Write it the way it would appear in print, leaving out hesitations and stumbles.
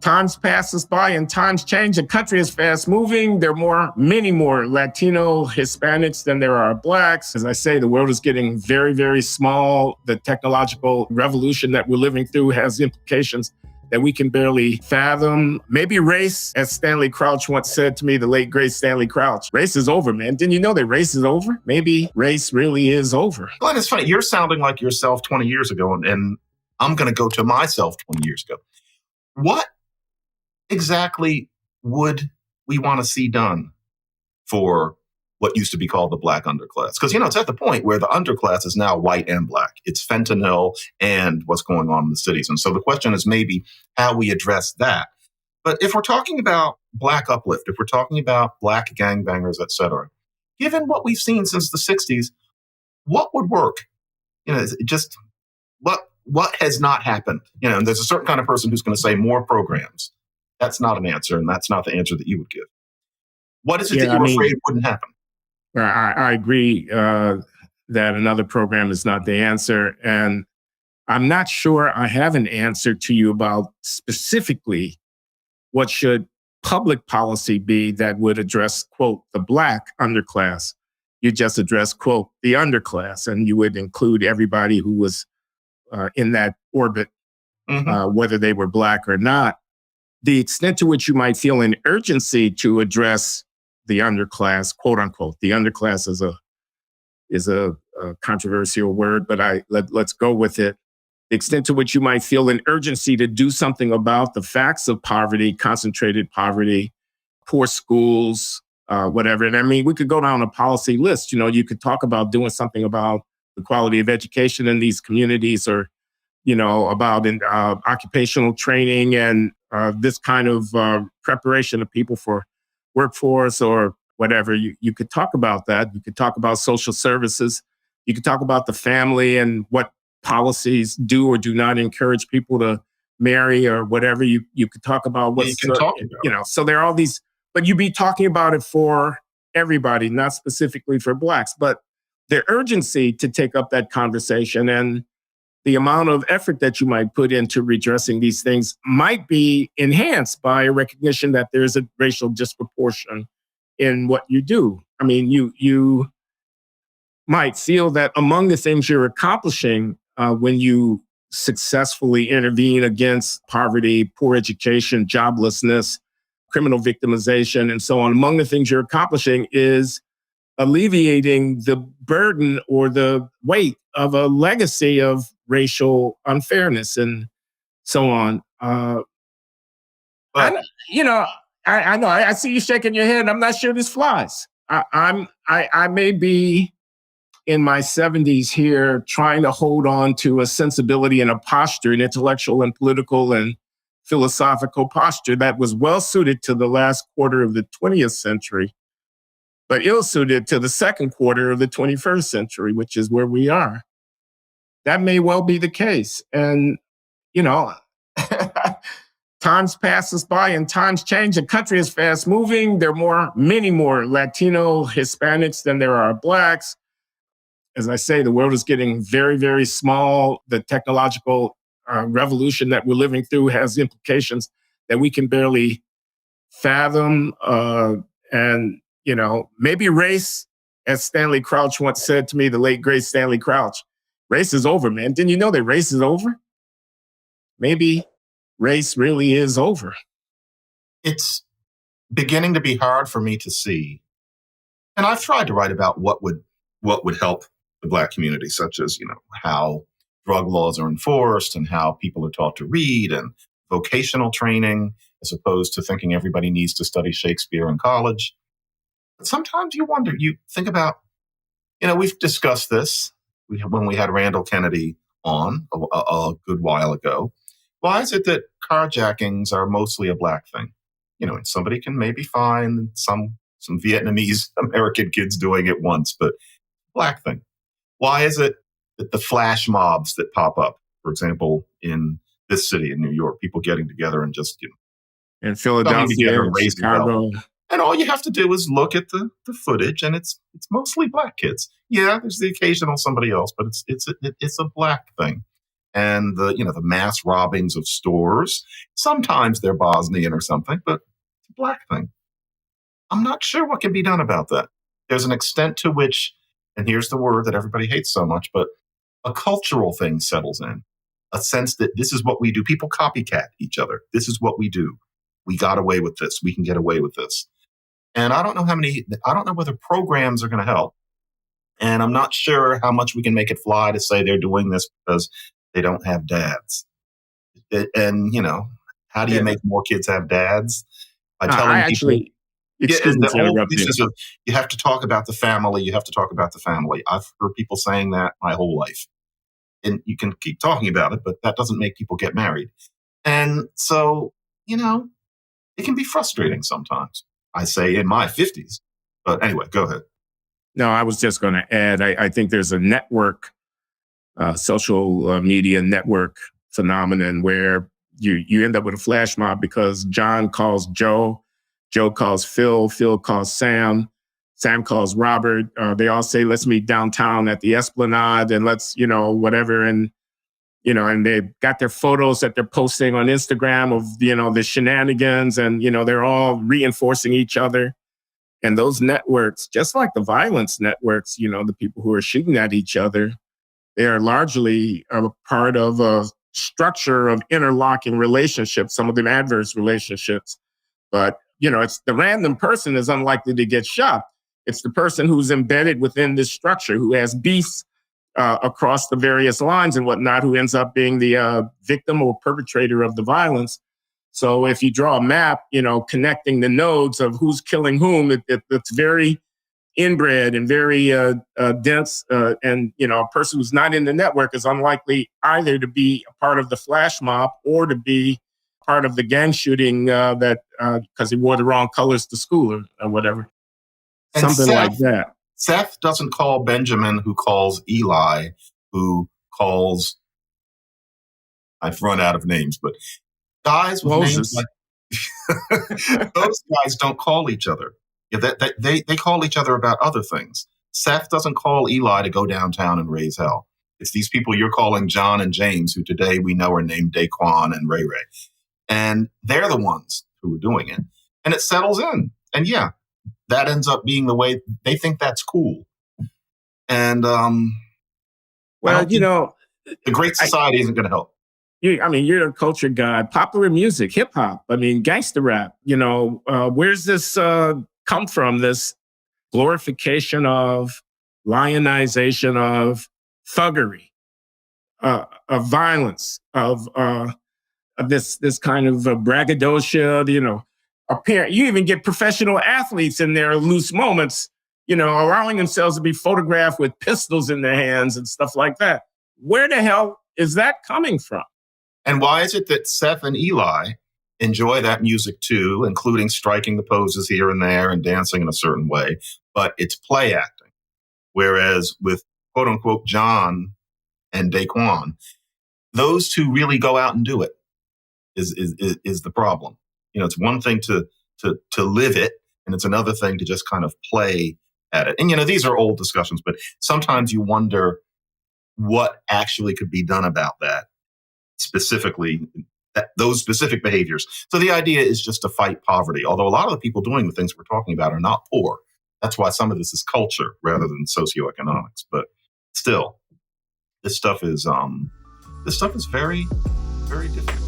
Times passes by and times change. The country is fast moving. There are many more Latino Hispanics than there are Blacks. As I say, the world is getting very, very small. The technological revolution that we're living through has implications that we can barely fathom. Maybe race, as Stanley Crouch once said to me, the late great Stanley Crouch, race is over, man. Didn't you know that race is over? Maybe race really is over. Glenn, it's funny. You're sounding like yourself 20 years ago, and I'm going to go to myself 20 years ago. What exactly would we want to see done for what used to be called the Black underclass? Because, it's at the point where the underclass is now white and Black. It's fentanyl and what's going on in the cities. And so the question is maybe how we address that. But if we're talking about Black uplift, if we're talking about Black gangbangers, et cetera, given what we've seen since the 60s, what would work? Just what has not happened? And there's a certain kind of person who's going to say more programs. That's not an answer, and that's not the answer that you would give. What is it that you're afraid wouldn't happen? I agree that another program is not the answer. And I'm not sure I have an answer to you about specifically what should public policy be that would address, quote, the Black underclass. You just address, quote, the underclass, and you would include everybody who was in that orbit, whether they were Black or not. The extent to which you might feel an urgency to address the underclass, quote unquote, the underclass is a controversial word, but let's go with it. The extent to which you might feel an urgency to do something about the facts of poverty, concentrated poverty, poor schools, whatever. And I mean, we could go down a policy list. You could talk about doing something about the quality of education in these communities, or about occupational training and this kind of preparation of people for workforce or whatever. You could talk about that. You could talk about social services. You could talk about the family and what policies do or do not encourage people to marry or whatever. You could talk about what so there are all these, but you'd be talking about it for everybody, not specifically for Blacks. But the urgency to take up that conversation and the amount of effort that you might put into redressing these things might be enhanced by a recognition that there's a racial disproportion in what you do. I mean, you might feel that among the things you're accomplishing when you successfully intervene against poverty, poor education, joblessness, criminal victimization, and so on, among the things you're accomplishing is alleviating the burden or the weight of a legacy of racial unfairness and so on. I know. I see you shaking your head. I'm not sure this flies. I may be in my 70s here trying to hold on to a sensibility and a posture, an intellectual and political and philosophical posture that was well suited to the last quarter of the 20th century, but ill-suited to the second quarter of the 21st century, which is where we are. That may well be the case. And, times passes by and times change. The country is fast moving. There are many more Latino Hispanics than there are Blacks. As I say, the world is getting very, very small. The technological revolution that we're living through has implications that we can barely fathom. And maybe race, as Stanley Crouch once said to me, the late great Stanley Crouch, race is over, man. Didn't you know that race is over? Maybe race really is over. It's beginning to be hard for me to see. And I've tried to write about what would help the Black community, such as, how drug laws are enforced and how people are taught to read and vocational training, as opposed to thinking everybody needs to study Shakespeare in college. But sometimes you wonder, you think about, we've discussed this when we had Randall Kennedy on a good while ago. Why is it that carjackings are mostly a Black thing? And somebody can maybe find some Vietnamese American kids doing it once, but Black thing. Why is it that the flash mobs that pop up, for example, in this city in New York, people getting together and just, in Philadelphia, Chicago. And all you have to do is look at the footage, and it's mostly Black kids. Yeah, there's the occasional somebody else, but it's a Black thing. and the mass robbings of stores. Sometimes they're Bosnian or something, but it's a black thing. I'm not sure what can be done about that. There's an extent to which, and here's the word that everybody hates so much, but a cultural thing settles in. A sense that this is what we do. People copycat each other. This is what we do. We got away with this. We can get away with this. And I don't know whether programs are going to help. And I'm not sure how much we can make it fly to say they're doing this because they don't have dads. And, how do you make more kids have dads? By telling I people. actually, excuse me The to whole interrupt you. business of you have to talk about the family. You have to talk about the family. I've heard people saying that my whole life. And you can keep talking about it, but that doesn't make people get married. And so, it can be frustrating sometimes. I say in my 50s. But anyway, go ahead. No, I was just going to add, I think there's a network, social media network phenomenon where you end up with a flash mob because John calls Joe, Joe calls Phil, Phil calls Sam, Sam calls Robert. They all say, let's meet downtown at the Esplanade and let's, whatever. And they've got their photos that they're posting on Instagram of, the shenanigans and, they're all reinforcing each other. And those networks, just like the violence networks, the people who are shooting at each other, they are largely a part of a structure of interlocking relationships, some of them adverse relationships. But, it's the random person is unlikely to get shot. It's the person who's embedded within this structure, who has beefs across the various lines and whatnot, who ends up being the victim or perpetrator of the violence. So if you draw a map, connecting the nodes of who's killing whom, it's very inbred and very dense. And, a person who's not in the network is unlikely either to be a part of the flash mob or to be part of the gang shooting because he wore the wrong colors to school or whatever. And Something like that. Seth doesn't call Benjamin, who calls Eli, who calls, I've run out of names, but guys with Moses. names like those guys don't call each other. Yeah, they call each other about other things. Seth doesn't call Eli to go downtown and raise hell. It's these people you're calling John and James, who today we know are named Daquan and Ray Ray. And they're the ones who are doing it. And it settles in. And yeah, that ends up being the way they think that's cool. And the Great Society isn't going to help. You're a culture guy. Popular music, hip hop. Gangster rap. Where's this come from? This glorification of, lionization of thuggery, of violence, of this kind of braggadocio. You even get professional athletes in their loose moments, allowing themselves to be photographed with pistols in their hands and stuff like that. Where the hell is that coming from? And why is it that Seth and Eli enjoy that music too, including striking the poses here and there and dancing in a certain way, but it's play acting? Whereas with quote unquote John and Daquan, those two really go out and do it is the problem. It's one thing to live it, and it's another thing to just kind of play at it. And these are old discussions, but sometimes you wonder what actually could be done about that, specifically those specific behaviors. So the idea is just to fight poverty, although a lot of the people doing the things we're talking about are not poor. That's why some of this is culture rather than socioeconomics. But still, this stuff is very, very difficult.